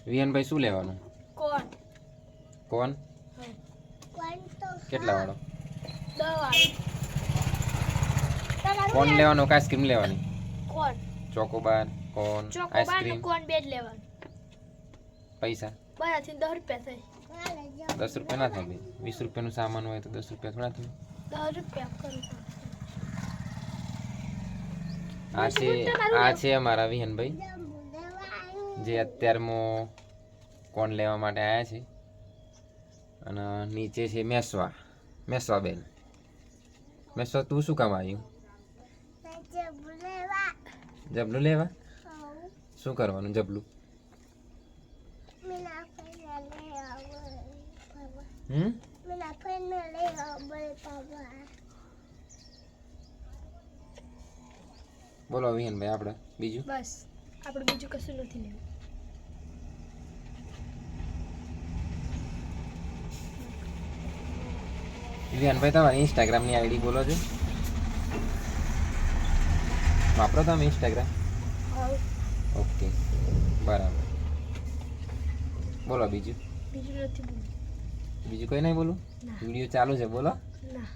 વિહનભાઈ શું લેવાનું? કોણ કોણ તો કેટલા વાળો? 10 વાળો. કોણ લેવાનો કે આઈસ્ક્રીમ લેવાની? કોણ ચોકોબાર કોણ ચોકોબાર આઈસ્ક્રીમ? કોણ બે જ લેવાનું. પૈસા બરાથી 10 રૂપિયા થાય. 10 રૂપિયા ના થાય ભાઈ. 20 રૂપિયાનું સામાન હોય તો 10 રૂપિયા થોડા થાય. 10 રૂપિયા કરું. આ છે અમારા વિહનભાઈ જે અત્યારમાં કોણ લેવા માટે આવ્યા છે. અને નીચે છે મેસવા બેન. મેસવા તું શું કામ આવ્યું? જબલું લેવા. શું કરવાનું જબલું? બોલો વિહનભાઈ આપણે બીજું? બસ આપણે બીજું કશું નથી લેવું. વિહનભાઈ તમારી ઇન્સ્ટાગ્રામની આઈડી બોલો છો? વાપરો તમે ઇન્સ્ટાગ્રામ? ઓકે બરાબર. બોલો બીજું? બીજું નથી બોલવું. બીજું કંઈ નહીં બોલું? વિડીયો ચાલુ છે બોલો. ના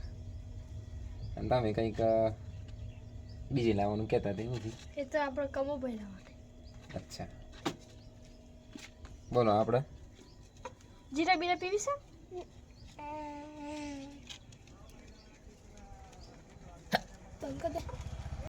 અને તમે કંઈક બીજી લાવવાનું કહેતા હતા એવું? એ તો આપણે કમો ભર્યા માટે. અચ્છા બોલો આપણે જીરા બીરા પીવી છે? બંધ કર દે.